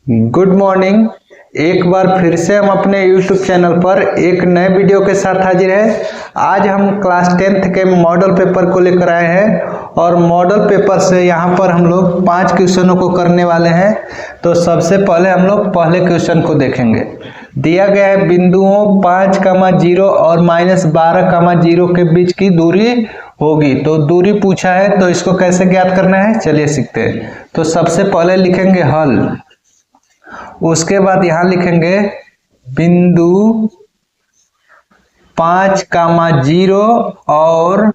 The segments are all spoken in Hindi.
Good morning. एक बार फिर से हम अपने YouTube चैनल पर एक नए वीडियो के साथ हाजिर है। आज हम क्लास 10th के मॉडल पेपर को लेकर आए हैं और मॉडल पेपर से यहाँ पर हम लोग 5 क्वेश्चनों को करने वाले हैं। तो सबसे पहले हम लोग पहले क्वेश्चन को देखेंगे। दिया गया है बिंदुओं 5,0 और -12,0 के बीच की दूरी होगी। तो दूरी पूछा है, तो इसको कैसे ज्ञात करना है चलिए सीखते हैं। तो सबसे पहले लिखेंगे हल, उसके बाद यहां लिखेंगे बिंदु 5,0 और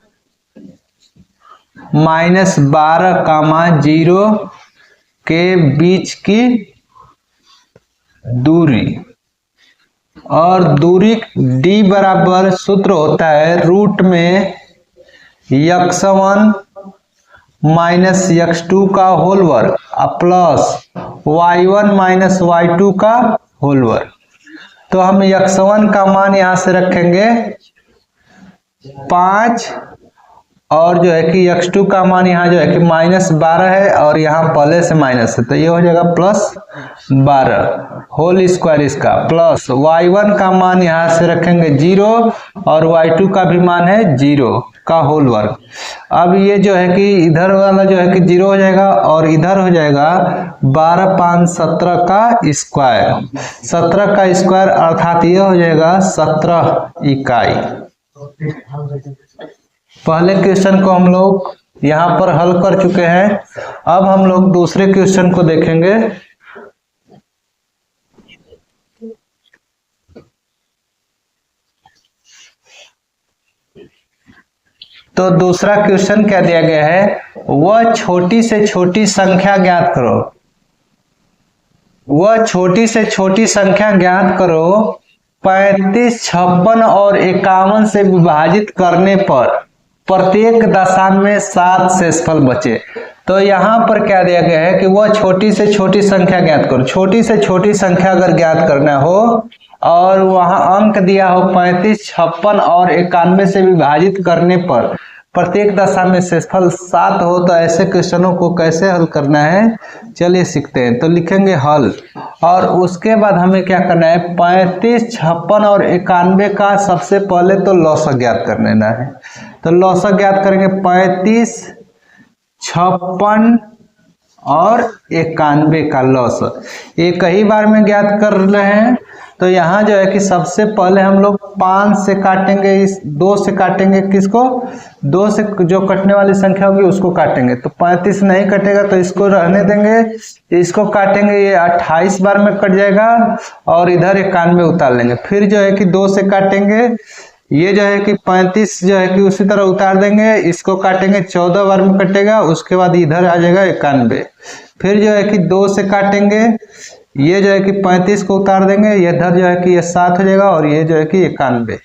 -12,0 के बीच की दूरी, और दूरी d बराबर सूत्र होता है रूट में x1 माइनस x2 का होल वर्ग प्लस y1 माइनस y2 का होल वर्ग। तो हम x1 का मान यहां से रखेंगे 5 और जो है कि x2 का मान यहाँ जो है कि -12 है और यहाँ पहले से माइनस है, तो ये हो जाएगा +12 होल स्क्वायर इसका, प्लस y1 का मान यहाँ से रखेंगे 0 और y2 का भी मान है 0 का होल वर्ग। अब ये जो है कि इधर वाला जो है कि 0 हो जाएगा और इधर हो जाएगा 12 5 17 का स्क्वायर, 17 का स्क्वायर अर्थात ये हो जाएगा 17 इकाई। पहले क्वेश्चन को हम लोग यहाँ पर हल कर चुके हैं। अब हम लोग दूसरे क्वेश्चन को देखेंगे। तो दूसरा क्वेश्चन क्या दिया गया है, वह छोटी से छोटी संख्या ज्ञात करो। वह छोटी से छोटी संख्या ज्ञात करो 35, 56 और 51 से विभाजित करने पर प्रत्येक दशा में 7 शेषफल बचे। तो यहाँ पर क्या दिया गया है कि वह छोटी से छोटी संख्या ज्ञात करो। छोटी से छोटी संख्या अगर ज्ञात करना हो और वहां अंक दिया हो 35, 56 और 91 से विभाजित करने पर प्रत्येक दशा में शेषफल 7 हो, तो ऐसे क्वेश्चनों को कैसे हल करना है चलिए सीखते हैं। तो लिखेंगे हल, और उसके बाद हमें क्या करना है 35, 56 और 91 का सबसे पहले तो लौसक ज्ञात कर लेना है। तो लौसक ज्ञात करेंगे 35, 56 और 91 का लौसक एक ही बार में ज्ञात कर रहे हैं। तो यहाँ जो है कि सबसे पहले हम लोग 5 से काटेंगे, इस 2 से काटेंगे, किसको 2 से जो कटने वाली संख्या होगी उसको काटेंगे। तो 35 नहीं कटेगा तो इसको रहने देंगे, इसको काटेंगे, ये 28 बार में कट जाएगा और इधर 91 उतार लेंगे। फिर जो है कि 2 से काटेंगे, ये जो है कि 35 जो है कि उसी तरह उतार देंगे, इसको काटेंगे 14 बार में कटेगा, उसके बाद इधर आ जाएगा 91। फिर जो है कि 2 से काटेंगे, ये जो है कि 35 को उतार देंगे, ये इधर जो है कि ये 7 हो जाएगा और ये जो है कि 91।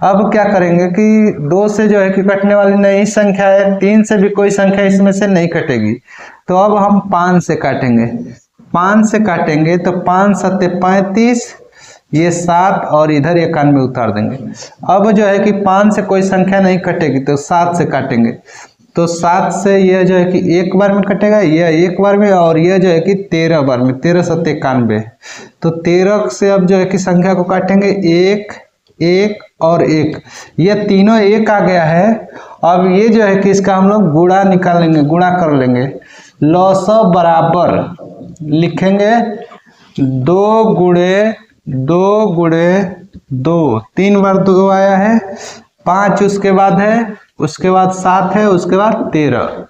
अब क्या करेंगे कि 2 से जो है कि कटने वाली नई संख्या है, 3 से भी कोई संख्या इसमें से नहीं कटेगी। तो अब हम 5 से काटेंगे, 5 से काटेंगे तो 5 7 35, ये 7 और इधर 91 उतार देंगे। अब जो है कि 5 से कोई संख्या नहीं कटेगी तो 7 से काटेंगे। तो 7 से ये जो है कि एक बार में कटेगा, ये एक बार में, और ये जो है कि 13 बार में, 13 7 91। तो 13 से अब जो है कि संख्या को काटेंगे 1 1 और 1, ये तीनों 1 आ गया है। अब ये जो है कि इसका हम लोग गुणा निकालेंगे, गुणा कर लेंगे। लौसक बराबर लिखेंगे 2 गुणे 2 गुणे 2, 3 बार 2 आया है, 5 उसके बाद है, उसके बाद 7 है, उसके बाद 13।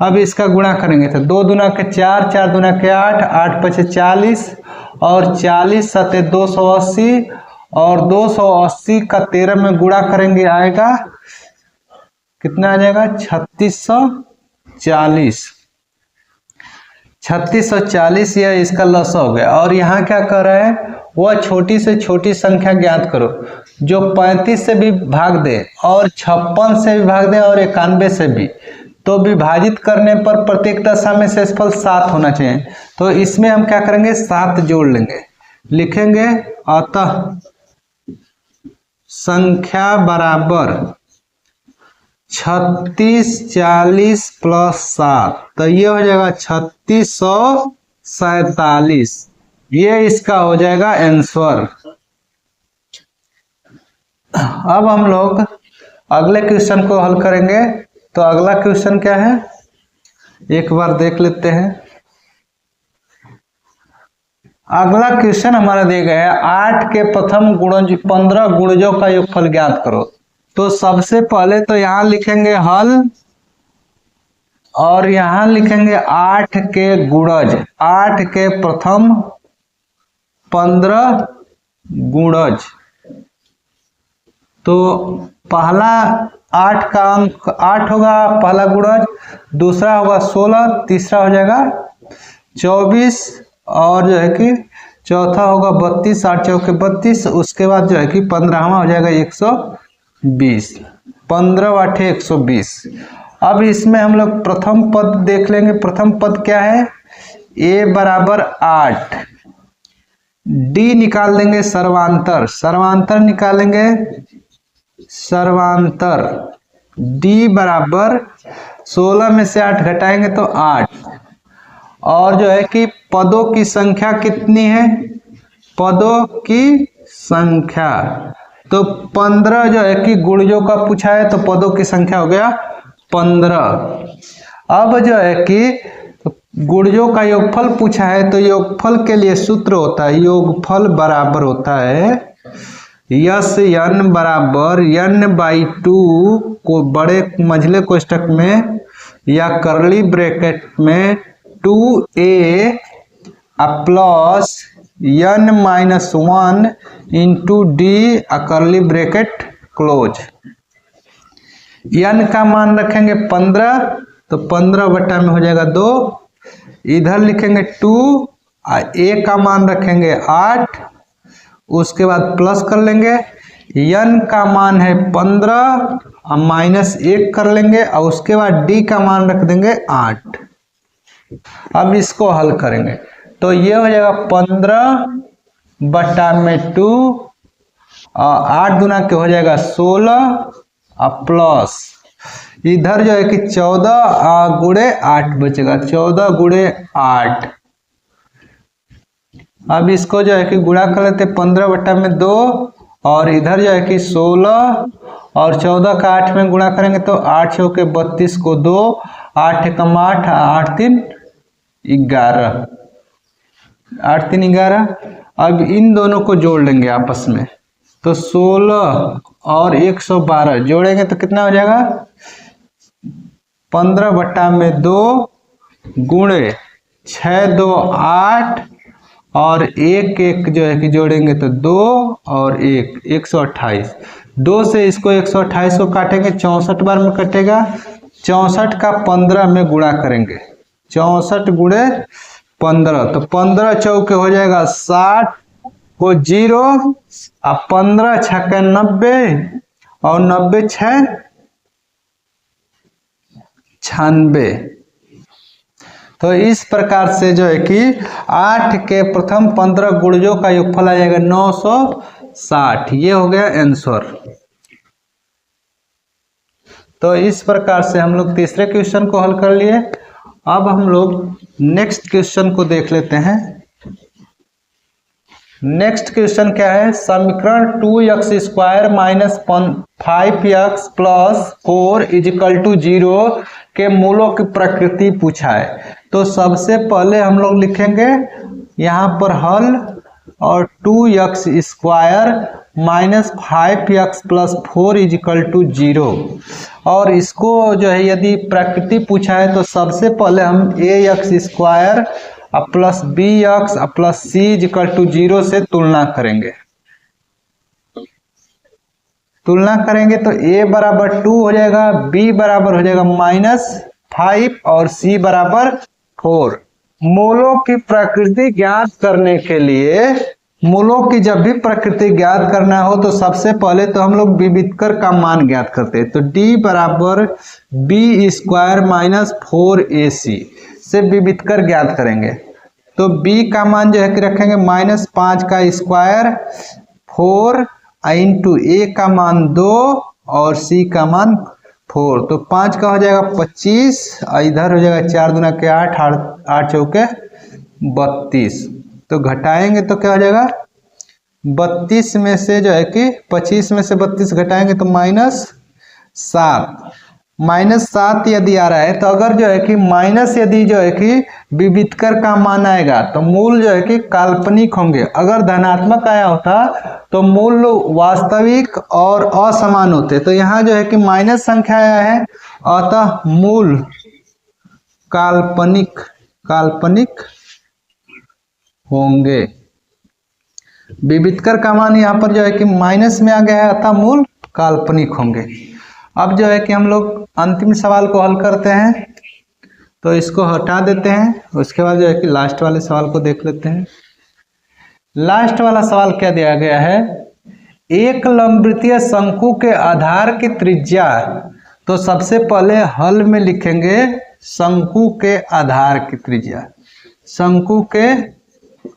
अब इसका गुणा करेंगे तो 2 दूना के 4, 4 दूना के 8, 8 5 40 और 40 7 280 और 280 का 13 में गुणा करेंगे, आएगा कितना आ जाएगा 3640। 3640 यह इसका लौसक हो गया। और यहाँ क्या कर रहा है, वह छोटी से छोटी संख्या ज्ञात करो जो 35 से भी भाग दे और 56 से भी भाग दे और 91 से भी, तो विभाजित करने पर प्रत्येक दशा में शेषफल 7 होना चाहिए। तो इसमें हम क्या करेंगे 7 जोड़ लेंगे, लिखेंगे अतः संख्या बराबर 36 40 + 7, तो ये हो जाएगा 3647। ये इसका हो जाएगा आंसर। अब हम लोग अगले क्वेश्चन को हल करेंगे। तो अगला क्वेश्चन क्या है, एक बार देख लेते हैं। अगला क्वेश्चन हमारा दिया गया है 8 के प्रथम गुणज 15 गुणजों का योगफल ज्ञात करो। तो सबसे पहले तो यहां लिखेंगे हल और यहां लिखेंगे 8 के गुणज, 8 के प्रथम 15 गुणज। तो पहला 8 का अंक 8 होगा पहला गुणज, दूसरा होगा 16, तीसरा हो जाएगा 24 और जो है कि चौथा होगा 32, 8 चौके 32, उसके बाद जो है कि 15वां हो जाएगा 120, 15 8 120। अब इसमें हम लोग प्रथम पद देख लेंगे। प्रथम पद क्या है, a बराबर 8, d निकाल देंगे सर्वांतर, सर्वांतर निकालेंगे सर्वांतर, d बराबर 16 में से 8 घटाएंगे तो 8, और जो है कि पदों की संख्या कितनी है, पदों की संख्या तो 15 जो है कि गुणजों का पूछा है तो पदों की संख्या हो गया 15। अब जो है कि गुणजों का योगफल पूछा है तो योगफल के लिए सूत्र होता है, योगफल बराबर होता है यस n बराबर n/2 को बड़े मंझले कोष्ठक में या करली ब्रैकेट में 2a plus n-1 into D करली ब्रैकेट क्लोज। n का मान रखेंगे 15 तो 15 बटा में हो जाएगा 2, इधर लिखेंगे 2, a का मान रखेंगे 8, उसके बाद प्लस कर लेंगे, n का मान है 15 माइनस 1 कर लेंगे और उसके बाद d का मान रख देंगे 8। अब इसको हल करेंगे तो ये हो जाएगा 15 बटा में 2 और 8 दूना के हो जाएगा 16 प्लस इधर जो है कि 14 गुणे 8 बचेगा, 14 गुणे 8। अब इसको जो है कि गुणा कर लेते 15 बटा में 2 और इधर जो है कि 16 और 14 का 8 में गुणा करेंगे तो 8 चौके 32 को 2, 8 एकम 8, 8 3 11, 8 3 11। अब इन दोनों को जोड़ लेंगे आपस में तो 16 और 112 जोड़ेंगे तो कितना हो जाएगा 15 बटा में 2 गुणे 6 2 8 और 1 1 जो है कि जोड़ेंगे तो 2 और 1 128। 2 से इसको 128 को काटेंगे 64 बार में कटेगा, 64 का 15 में गुणा करेंगे, 64 गुणे 15 तो 15 चौके हो जाएगा 60 को 0 अब 15 छक्के 90 और 90 6 96। तो इस प्रकार से जो है कि 8 के प्रथम 15 गुणजों का योगफल आ जाएगा 960। ये हो गया आंसर। तो इस प्रकार से हम लोग तीसरे क्वेश्चन को हल कर लिए। अब हम लोग नेक्स्ट क्वेश्चन को देख लेते हैं। नेक्स्ट क्वेश्चन क्या है, समीकरण 2x² minus 5x plus 4 is equal to 0 के मूलों की प्रकृति पूछा है। तो सबसे पहले हम लोग लिखेंगे यहाँ पर हल और 2x² minus 5x plus 4 is equal to 0, और इसको जो है यदि प्रकृति पूछा है तो सबसे पहले हम ax² plus bx plus c is equal to 0 से तुलना करेंगे। तुलना करेंगे तो a बराबर 2 हो जाएगा, b बराबर हो जाएगा -5 और c बराबर 4। मूलों की प्रकृति ज्ञात करने के लिए, मूलों की जब भी प्रकृति ज्ञात करना हो तो सबसे पहले तो हम लोग विविधकर का मान ज्ञात करते हैं। तो d बराबर b² माइनस 4ac से विविधकर ज्ञात करेंगे। तो b का मान जो है कि रखेंगे -5 का स्क्वायर 4 इंटू a का मान 2 और c का मान 4, तो 5 का हो जाएगा 25, इधर हो जाएगा 4 दूना के 8, 8 चौके 32। तो घटाएंगे तो क्या हो जाएगा, 32 में से जो है कि 25 में से 32 घटाएंगे तो -7। -7 यदि आ रहा है तो अगर जो है कि माइनस यदि जो है कि विविधकर का मान आएगा तो मूल जो है कि काल्पनिक होंगे। अगर धनात्मक आया होता तो मूल वास्तविक और असमान होते। तो यहाँ जो है कि माइनस संख्या आया है, अतः मूल काल्पनिक होंगे। विविधकर का मान यहाँ पर जो है कि माइनस में आ गया है, अतः मूल काल्पनिक होंगे। अब जो है कि हम लोग अंतिम सवाल को हल करते हैं, तो इसको हटा देते हैं। उसके बाद जो है कि लास्ट वाले सवाल को देख लेते हैं। लास्ट वाला सवाल क्या दिया गया है, एक लंबवृत्तीय शंकु के आधार की त्रिज्या। तो सबसे पहले हल में लिखेंगे शंकु के आधार की त्रिज्या। शंकु के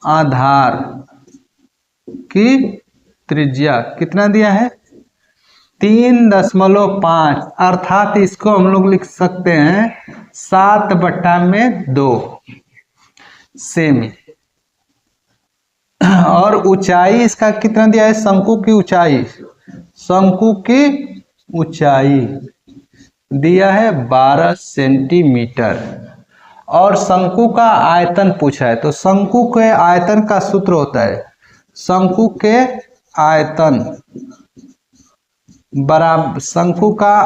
आधार की त्रिज्या कितना दिया है, 3.5, अर्थात इसको हम लोग लिख सकते हैं 7/2 सेमी। और ऊंचाई इसका कितना दिया है, शंकु की ऊंचाई दिया है 12 सेंटीमीटर। और शंकु का आयतन पूछा है, तो शंकु के आयतन का सूत्र होता है, शंकु का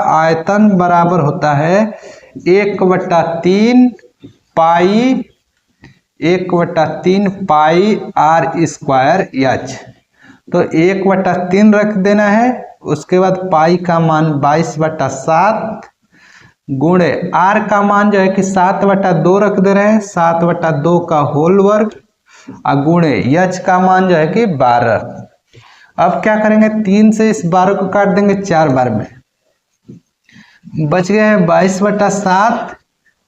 आयतन बराबर होता है 1/3 पाई r²h। तो 1/3 रख देना है, उसके बाद पाई का मान 22/7 गुणे r का मान जो है कि 7/2 रख दे रहे हैं, 7/2 का होल वर्ग गुणे h का मान जो है कि 12। अब क्या करेंगे, 3 से इस 12 को काट देंगे 4 बार में, बच गए हैं 22/7।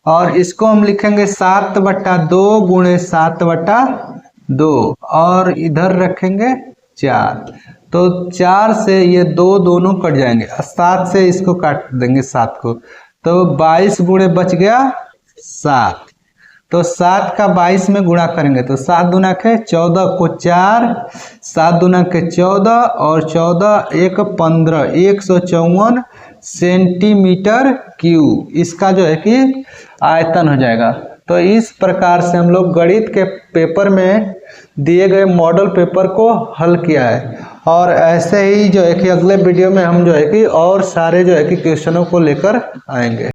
और इसको हम लिखेंगे 7/2 गुणे 7/2 और इधर रखेंगे 4। तो 4 से ये 2 दोनों कट जाएंगे, 7 से इसको काट देंगे 7 को, तो 22 गुणे बच गया 7। तो 7 का 22 में गुणा करेंगे तो 7 दूना के 14 को 4, 7 दूना के 14 और 14 1 15, 154 सेंटीमीटर क्यूब इसका जो है कि आयतन हो जाएगा। तो इस प्रकार से हम लोग गणित के पेपर में दिए गए मॉडल पेपर को हल किया है। और ऐसे ही जो है कि अगले वीडियो में हम जो है कि और सारे जो है कि क्वेश्चनों को लेकर आएंगे।